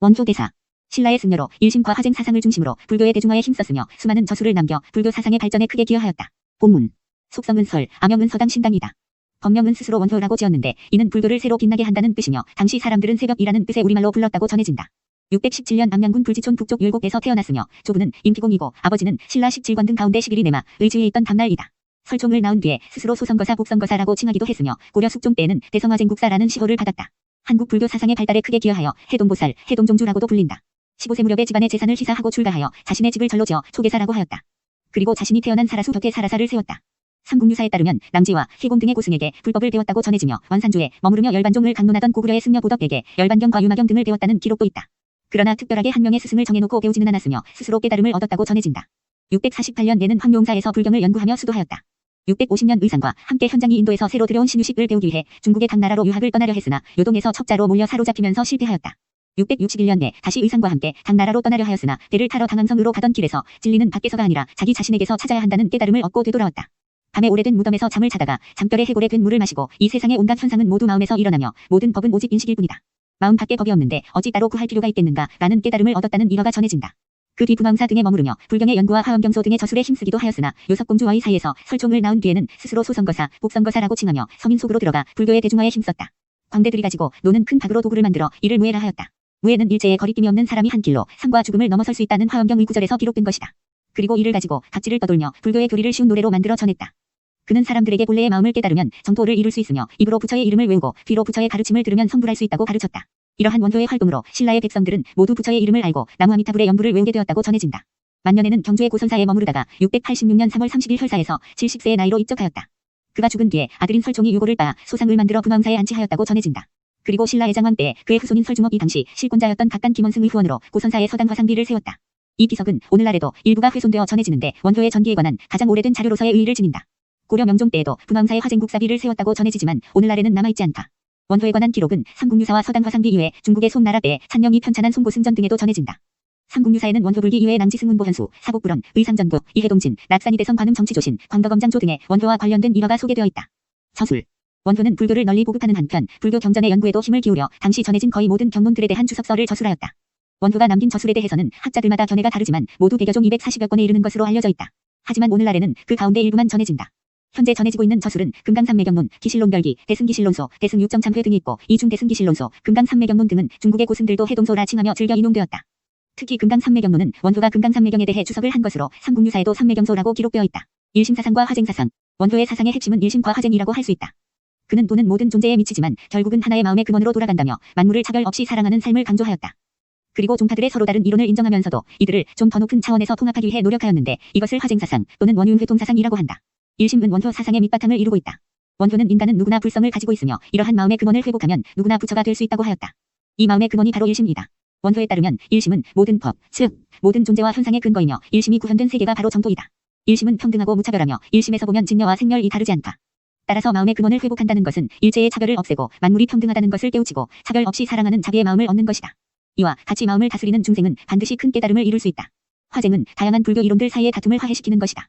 원효 대사. 신라의 승려로 일심과 화쟁 사상을 중심으로 불교의 대중화에 힘썼으며 수많은 저수를 남겨 불교 사상의 발전에 크게 기여하였다. 본문. 속성은 설, 아명은 서당 신당이다. 법명은 스스로 원효라고 지었는데 이는 불교를 새로 빛나게 한다는 뜻이며 당시 사람들은 새벽이라는 뜻의 우리말로 불렀다고 전해진다. 617년 암양군 불지촌 북쪽 율곡에서 태어났으며 조부는 임피공이고 아버지는 신라 17권 등 가운데 11위 내마 의지에 있던 당날이다. 설총을 낳은 뒤에 스스로 소선거사 복선거사라고 칭하기도 했으며 고려 숙종 때에는 대성화쟁국사라는 시호를 받았다. 한국 불교 사상의 발달에 크게 기여하여 해동보살, 해동종주라고도 불린다. 15세 무렵에 집안의 재산을 희사하고 출가하여 자신의 집을 절로 지어 초계사라고 하였다. 그리고 자신이 태어난 사라수 덕에 사라사를 세웠다. 삼국유사에 따르면 낭지와 희공 등의 고승에게 불법을 배웠다고 전해지며 완산주에 머무르며 열반종을 강론하던 고구려의 승려 보덕에게 열반경과 유마경 등을 배웠다는 기록도 있다. 그러나 특별하게 한 명의 스승을 정해놓고 배우지는 않았으며 스스로 깨달음을 얻었다고 전해진다. 648년에는 황룡사에서 불경을 연구하며 수도하였다. 650년 의상과 함께 현장이 인도에서 새로 들여온 신유식을 배우기 위해 중국의 당나라로 유학을 떠나려 했으나 요동에서 첩자로 몰려 사로잡히면서 실패하였다. 661년에 다시 의상과 함께 당나라로 떠나려 하였으나 배를 타러 당항성으로 가던 길에서 진리는 밖에서가 아니라 자기 자신에게서 찾아야 한다는 깨달음을 얻고 되돌아왔다. 밤에 오래된 무덤에서 잠을 자다가 잠결에 해골에 된 물을 마시고 이 세상의 온갖 현상은 모두 마음에서 일어나며 모든 법은 오직 인식일 뿐이다. 마음 밖에 법이 없는데 어찌 따로 구할 필요가 있겠는가 라는 깨달음을 얻었다는 일화가 전해진다. 그 뒤 분황사 등에 머무르며 불경의 연구와 화엄경소 등의 저술에 힘쓰기도 하였으나 요석공주와의 사이에서 설총을 낳은 뒤에는 스스로 소선거사, 복선거사라고 칭하며 서민 속으로 들어가 불교의 대중화에 힘썼다. 광대들이 가지고 노는 큰 박으로 도구를 만들어 이를 무예라 하였다. 무예는 일제에 거리낌이 없는 사람이 한 길로 삶과 죽음을 넘어설 수 있다는 화엄경의 구절에서 기록된 것이다. 그리고 이를 가지고 각지를 떠돌며 불교의 교리를 쉬운 노래로 만들어 전했다. 그는 사람들에게 본래의 마음을 깨달으면 정토를 이룰 수 있으며 입으로 부처의 이름을 외우고 귀로 부처의 가르침을 들으면 성불할 수 있다고 가르쳤다. 이러한 원효의 활동으로 신라의 백성들은 모두 부처의 이름을 알고 나무아미타불의 연부를 외우게 되었다고 전해진다. 만년에는 경주의 고선사에 머무르다가 686년 3월 30일 혈사에서 70세의 나이로 입적하였다. 그가 죽은 뒤에 아들인 설총이 유고를 따아 소상을 만들어 분황사에 안치하였다고 전해진다. 그리고 신라 애장왕 때 그의 후손인 설중업 이 당시 실권자였던 각간 김원승의 후원으로 고선사에 서당 화상비를 세웠다. 이 비석은 오늘날에도 일부가 훼손되어 전해지는데 원효의 전기에 관한 가장 오래된 자료로서의 의의를 지닌다. 고려 명종 때에도 분황사에 화쟁국사비를 세웠다고 전해지지만 오늘날에는 남아있지 않다. 원효에 관한 기록은 삼국유사와 서당 화상비 이외에 중국의 송나라 때의 찬령이 편찬한 송고승전 등에도 전해진다. 삼국유사에는 원효불기 이외에 낭지승문보현수, 사복불원, 의상전부, 이해동진, 낙산이 대성 관음 정치조신, 광덕검장조 등의 원효와 관련된 일화가 소개되어 있다. 저술. 원효는 불교를 널리 보급하는 한편 불교 경전의 연구에도 힘을 기울여 당시 전해진 거의 모든 경문들에 대한 주석서를 저술하였다. 원효가 남긴 저술에 대해서는 학자들마다 견해가 다르지만 모두 개교종 240여 건에 이르는 것으로 알려져 있다. 하지만 오늘날에는 그 가운데 일부만 전해진다. 현재 전해지고 있는 저술은 금강산매경론, 기실론결기, 대승기실론소, 대승육정참회 등이 있고 이중 대승기실론소, 금강산매경론 등은 중국의 고승들도 해동소라 칭하며 즐겨 인용되었다. 특히 금강산매경론은 원효가 금강산매경에 대해 주석을 한 것으로 삼국유사에도 산매경소라고 기록되어 있다. 일심사상과 화쟁사상. 원효의 사상의 핵심은 일심과 화쟁이라고 할 수 있다. 그는 도는 모든 존재에 미치지만 결국은 하나의 마음의 근원으로 돌아간다며 만물을 차별 없이 사랑하는 삶을 강조하였다. 그리고 종파들의 서로 다른 이론을 인정하면서도 이들을 좀 더 높은 차원에서 통합하기 위해 노력하였는데 이것을 화쟁사상 또는 원윤회통사상이라고 한다. 일심은 원효 사상의 밑바탕을 이루고 있다. 원효는 인간은 누구나 불성을 가지고 있으며 이러한 마음의 근원을 회복하면 누구나 부처가 될 수 있다고 하였다. 이 마음의 근원이 바로 일심이다. 원효에 따르면 일심은 모든 법, 즉 모든 존재와 현상의 근거이며 일심이 구현된 세계가 바로 정토이다. 일심은 평등하고 무차별하며 일심에서 보면 진여와 생멸이 다르지 않다. 따라서 마음의 근원을 회복한다는 것은 일체의 차별을 없애고 만물이 평등하다는 것을 깨우치고 차별 없이 사랑하는 자기의 마음을 얻는 것이다. 이와 같이 마음을 다스리는 중생은 반드시 큰 깨달음을 이룰 수 있다. 화쟁은 다양한 불교 이론들 사이의 다툼을 화해시키는 것이다.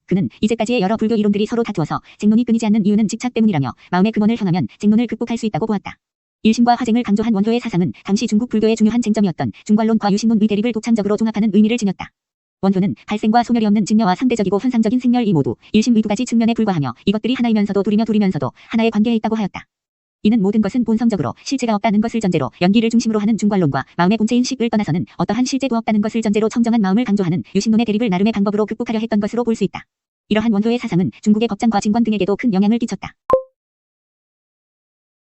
그는 이제까지의 여러 불교 이론들이 서로 다투어서 쟁론이 끊이지 않는 이유는 집착 때문이라며 마음의 근원을 향하면 쟁론을 극복할 수 있다고 보았다. 일심과 화쟁을 강조한 원효의 사상은 당시 중국 불교의 중요한 쟁점이었던 중관론과 유신론의 대립을 독창적으로 종합하는 의미를 지녔다. 원효는 발생과 소멸이 없는 증려와 상대적이고 현상적인 생멸 이 모두 일심의 두 가지 측면에 불과하며 이것들이 하나이면서도 둘이면서도 하나의 관계에 있다고 하였다. 이는 모든 것은 본성적으로 실체가 없다는 것을 전제로 연기를 중심으로 하는 중관론과 마음의 본체인 식을 떠나서는 어떠한 실제도 없다는 것을 전제로 청정한 마음을 강조하는 유신론의 대립을 나름의 방법으로 극복하려 했던 것으로 볼 수 있다. 이러한 원효의 사상은 중국의 법장과 진관 등에게도 큰 영향을 끼쳤다.